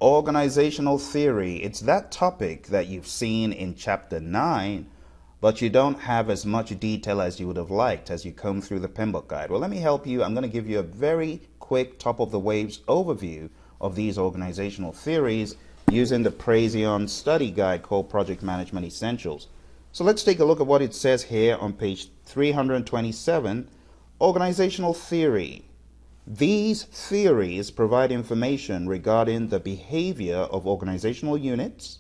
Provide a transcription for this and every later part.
Organizational theory. It's that topic that you've seen in chapter 9, but you don't have as much detail as you would have liked as you comb through the PMBOK guide. Well, let me help you. I'm going to give you a very quick top of the waves overview of these organizational theories using the Praizion study guide called Project Management Essentials. So let's take a look at what it says here on page 327, organizational theory. These theories provide information regarding the behavior of organizational units,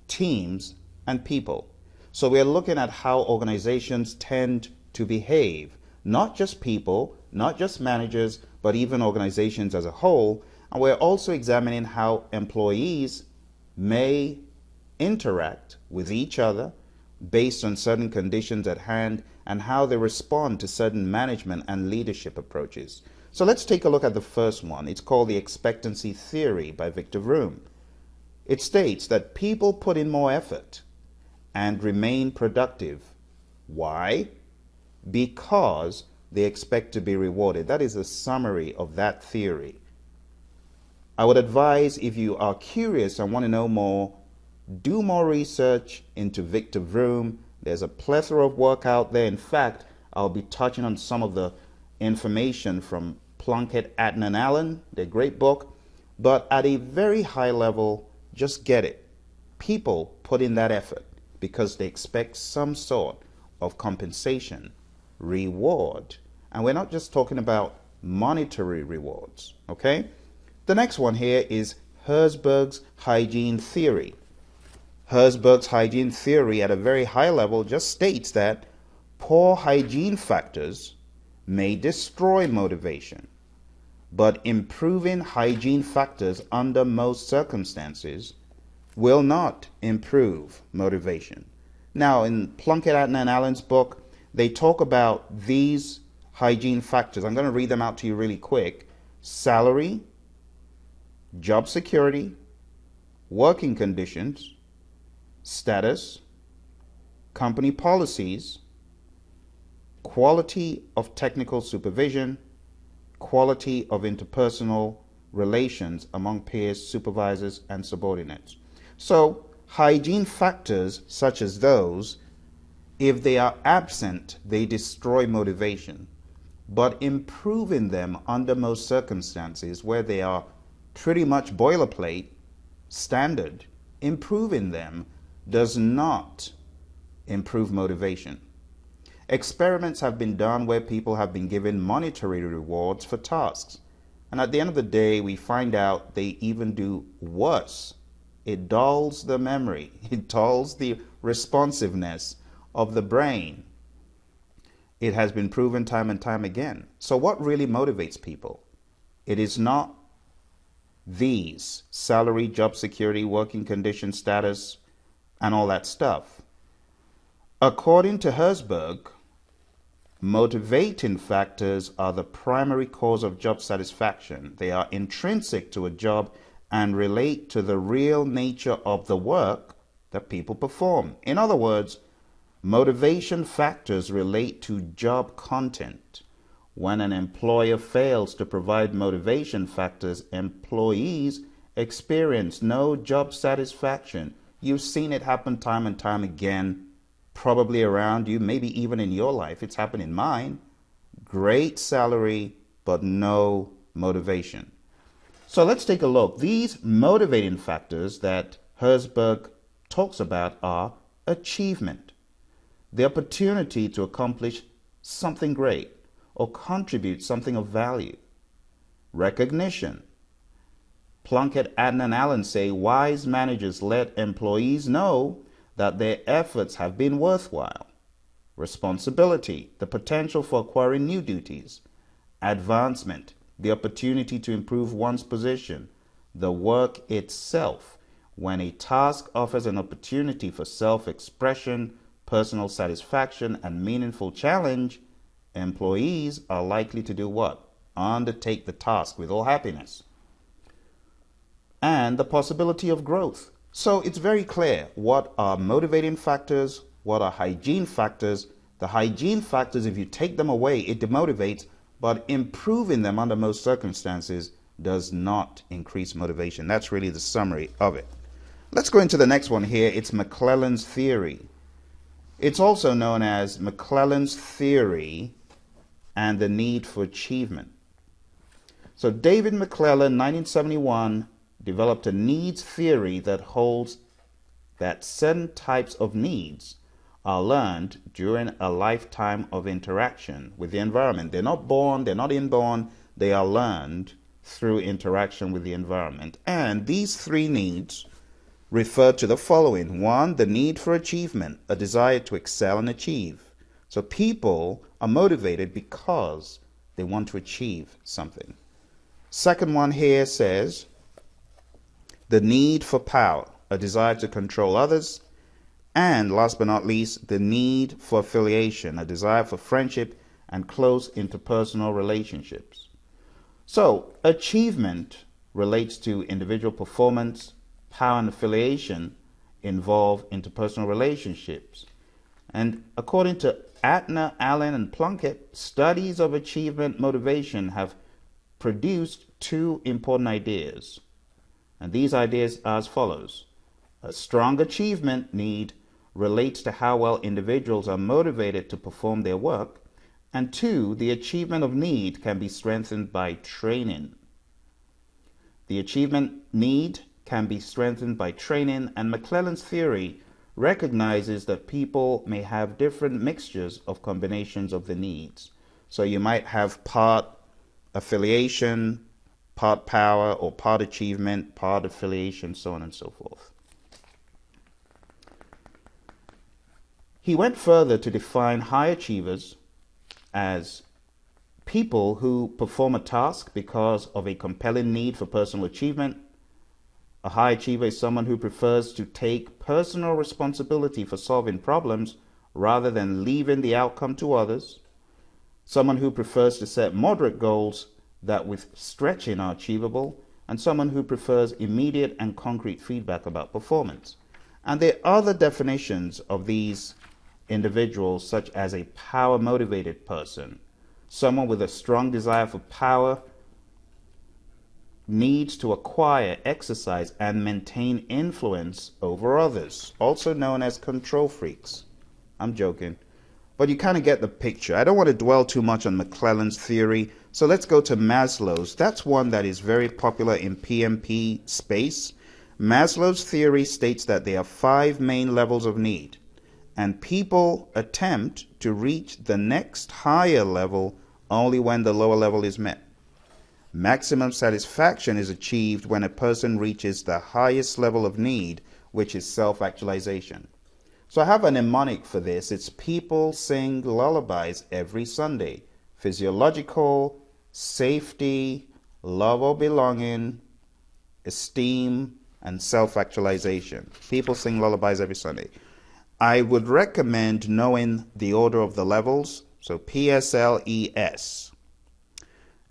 teams, and people. So we're looking at how organizations tend to behave, not just people, not just managers, but even organizations as a whole. And we're also examining how employees may interact with each other based on certain conditions at hand and how they respond to certain management and leadership approaches. So let's take a look at the first one. It's called the expectancy theory by Victor Vroom. It states that people put in more effort and remain productive. Why? Because they expect to be rewarded. That is a summary of that theory. I would advise, if you are curious and want to know more, do more research into Victor Vroom. There's a plethora of work out there. In fact, I'll be touching on some of the information from Plunkett, Adnan and Allen, their great book. But at a very high level, just get it. People put in that effort because they expect some sort of compensation, reward. And we're not just talking about monetary rewards, okay? The next one here is Herzberg's Hygiene Theory. Herzberg's Hygiene Theory at a very high level just states that poor hygiene factors may destroy motivation, but improving hygiene factors under most circumstances will not improve motivation. Now, in Plunkett, Adnan and Allen's book, they talk about these hygiene factors. I'm going to read them out to you really quick. Salary, job security, working conditions, status, company policies, quality of technical supervision, quality of interpersonal relations among peers, supervisors, and subordinates. So, hygiene factors such as those, if they are absent, they destroy motivation. But improving them under most circumstances where they are pretty much boilerplate, standard, improving them does not improve motivation. Experiments have been done where people have been given monetary rewards for tasks. And at the end of the day, we find out they even do worse. It dulls the memory. It dulls the responsiveness of the brain. It has been proven time and time again. So what really motivates people? It is not these: salary, job security, working condition, status, and all that stuff. According to Herzberg, motivating factors are the primary cause of job satisfaction. They are intrinsic to a job and relate to the real nature of the work that people perform. In other words, motivation factors relate to job content. When an employer fails to provide motivation factors, employees experience no job satisfaction. You've seen it happen time and time again, probably around you, maybe even in your life. It's happened in mine. Great salary, but no motivation. So let's take a look. These motivating factors that Herzberg talks about are achievement, the opportunity to accomplish something great or contribute something of value, recognition. Plunkett, Adnan and Allen say wise managers let employees know that their efforts have been worthwhile. Responsibility, the potential for acquiring new duties. Advancement, the opportunity to improve one's position. The work itself, when a task offers an opportunity for self-expression, personal satisfaction, and meaningful challenge, employees are likely to do what? Undertake the task with all happiness. And the possibility of growth. So it's very clear what are motivating factors, what are hygiene factors. The hygiene factors, if you take them away, it demotivates, but improving them under most circumstances does not increase motivation. That's really the summary of it. Let's go into the next one here. It's McClellan's theory. It's also known as McClellan's theory and the need for achievement. So David McClellan, 1971, developed a needs theory that holds that certain types of needs are learned during a lifetime of interaction with the environment. They're not born, they're not inborn, they are learned through interaction with the environment. And these three needs refer to the following. One, the need for achievement, a desire to excel and achieve. So people are motivated because they want to achieve something. Second one here says the need for power, a desire to control others. And last but not least, the need for affiliation, a desire for friendship and close interpersonal relationships. So achievement relates to individual performance. Power and affiliation involve interpersonal relationships. And according to Atner, Allen, and Plunkett, studies of achievement motivation have produced two important ideas. And these ideas are as follows. A strong achievement need relates to how well individuals are motivated to perform their work. And two, the achievement of need can be strengthened by training. The achievement need can be strengthened by training, and McClellan's theory recognizes that people may have different mixtures of combinations of the needs. So you might have part affiliation, part power, or part achievement, part affiliation, so on and so forth. He went further to define high achievers as people who perform a task because of a compelling need for personal achievement. A high achiever is someone who prefers to take personal responsibility for solving problems rather than leaving the outcome to others. Someone who prefers to set moderate goals that with stretching are achievable, and someone who prefers immediate and concrete feedback about performance. And there are other definitions of these individuals, such as a power-motivated person. Someone with a strong desire for power needs to acquire, exercise, and maintain influence over others, also known as control freaks. I'm joking, but you kind of get the picture. I don't want to dwell too much on McClellan's theory, so let's go to Maslow's. That's one that is very popular in PMP space. Maslow's theory states that there are 5 main levels of need, and people attempt to reach the next higher level only when the lower level is met. Maximum satisfaction is achieved when a person reaches the highest level of need, which is self-actualization. So I have a mnemonic for this. It's people sing lullabies every Sunday. Physiological, safety, love or belonging, esteem, and self-actualization. People sing lullabies every Sunday. I would recommend knowing the order of the levels. So PSLES.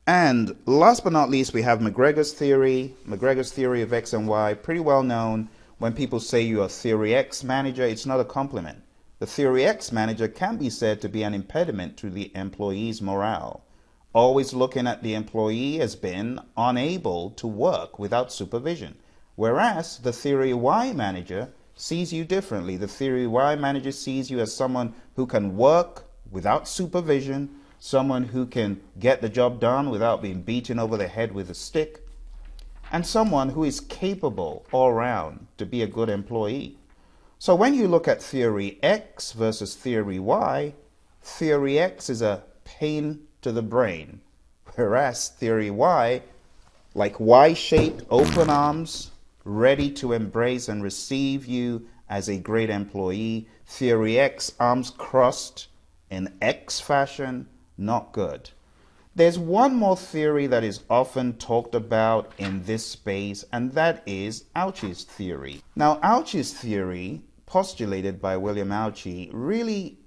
And last but not least, we have McGregor's theory. McGregor's theory of X and Y, pretty well known. When people say you're a Theory X manager, it's not a compliment. The Theory X manager can be said to be an impediment to the employee's morale. Always looking at the employee as being unable to work without supervision. Whereas the Theory Y manager sees you differently. The Theory Y manager sees you as someone who can work without supervision, someone who can get the job done without being beaten over the head with a stick, and someone who is capable all around to be a good employee. So when you look at Theory X versus Theory Y, Theory X is a pain to the brain, whereas Theory Y, like Y-shaped open arms, ready to embrace and receive you as a great employee. Theory X, arms crossed in X fashion, not good. There's one more theory that is often talked about in this space, and that is Ouchy's theory. Now, Ouchy's theory, postulated by William Ouchy, really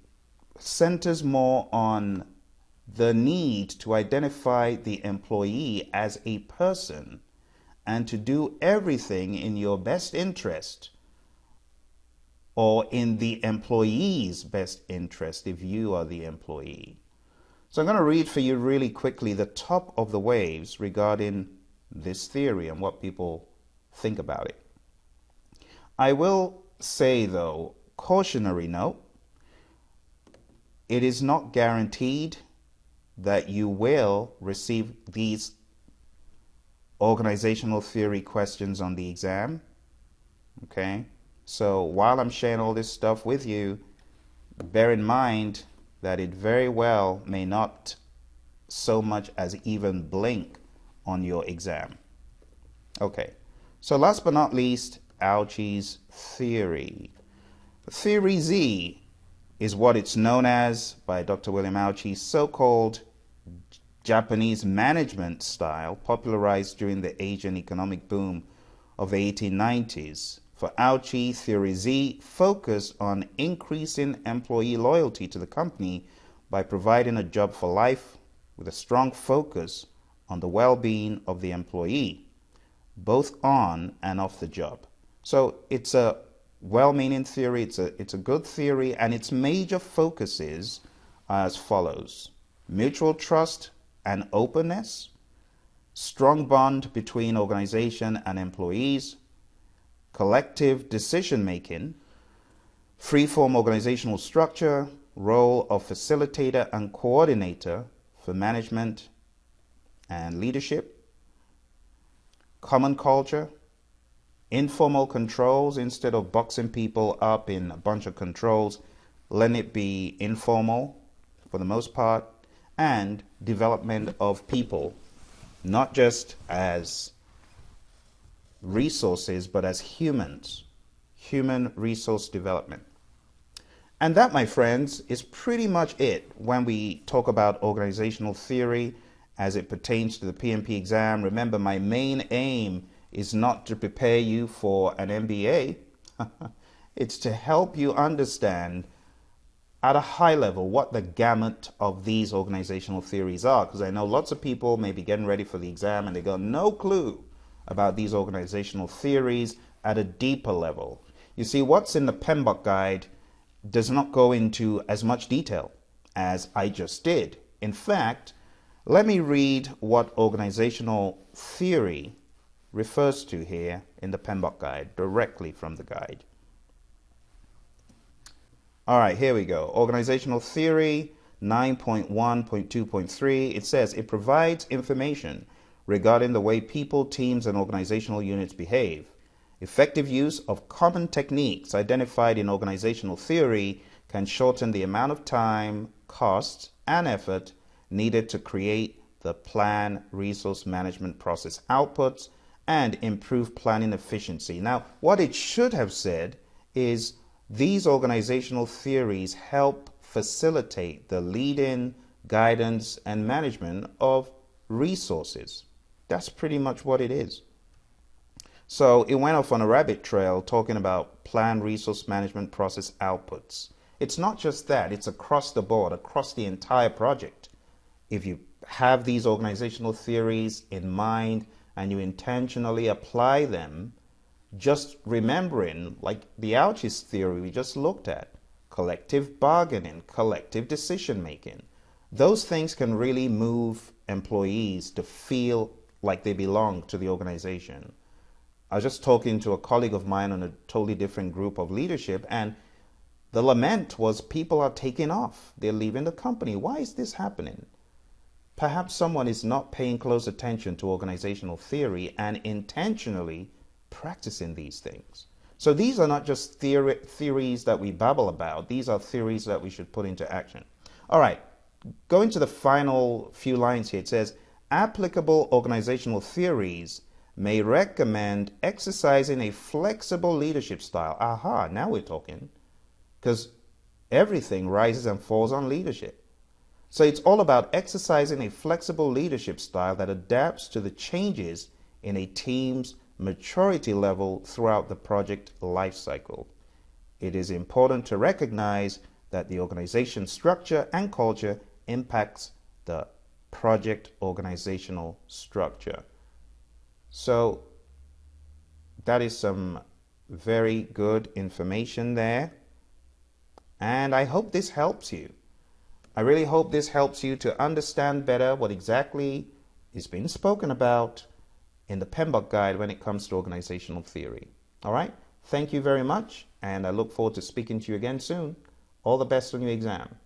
centers more on the need to identify the employee as a person and to do everything in your best interest, or in the employee's best interest if you are the employee. So I'm going to read for you really quickly the top of the waves regarding this theory and what people think about it. I will say, though, cautionary note, it is not guaranteed that you will receive these organizational theory questions on the exam. Okay? So while I'm sharing all this stuff with you, bear in mind that it very well may not so much as even blink on your exam. Okay, so last but not least, Algies Theory. Theory Z is what it's known as by Dr. William Ouchy, so-called Japanese management style popularized during the Asian economic boom of the 1890s. For Ouchy, Theory Z focused on increasing employee loyalty to the company by providing a job for life with a strong focus on the well-being of the employee, both on and off the job. So it's a well-meaning theory, it's a good theory, and its major focuses are as follows: mutual trust and openness, strong bond between organization and employees, collective decision-making, free-form organizational structure, role of facilitator and coordinator for management and leadership, common culture, informal controls. Instead of boxing people up in a bunch of controls, let it be informal for the most part, and development of people, not just as resources, but as humans, human resource development. And that, my friends, is pretty much it when we talk about organizational theory as it pertains to the PMP exam. Remember, my main aim is not to prepare you for an MBA. It's to help you understand at a high level what the gamut of these organizational theories are, because I know lots of people may be getting ready for the exam and they got no clue about these organizational theories at a deeper level. You see, what's in the PMBOK guide does not go into as much detail as I just did. In fact, let me read what organizational theory refers to here in the PMBOK guide, directly from the guide. All right, here we go. Organizational theory 9.1.2.3. It says it provides information regarding the way people, teams, and organizational units behave. Effective use of common techniques identified in organizational theory can shorten the amount of time, cost, and effort needed to create the plan resource management process outputs and improve planning efficiency. Now, what it should have said is these organizational theories help facilitate the leading, guidance, and management of resources. That's pretty much what it is. So it went off on a rabbit trail talking about plan resource management process outputs. It's not just that, it's across the board, across the entire project. If you have these organizational theories in mind and you intentionally apply them, just remembering, like the Algies Theory we just looked at, collective bargaining, collective decision making, those things can really move employees to feel like they belong to the organization. I was just talking to a colleague of mine on a totally different group of leadership, and the lament was people are taking off. They're leaving the company. Why is this happening? Perhaps someone is not paying close attention to organizational theory and intentionally practicing these things. So these are not just theories that we babble about. These are theories that we should put into action. All right, going to the final few lines here. It says, applicable organizational theories may recommend exercising a flexible leadership style. Aha, now we're talking. Because everything rises and falls on leadership. So it's all about exercising a flexible leadership style that adapts to the changes in a team's maturity level throughout the project lifecycle. It is important to recognize that the organization structure and culture impacts the project organizational structure. So that is some very good information there. And I hope this helps you. I really hope this helps you to understand better what exactly is being spoken about in the PMBOK guide when it comes to organizational theory. All right? Thank you very much, and I look forward to speaking to you again soon. All the best on your exam.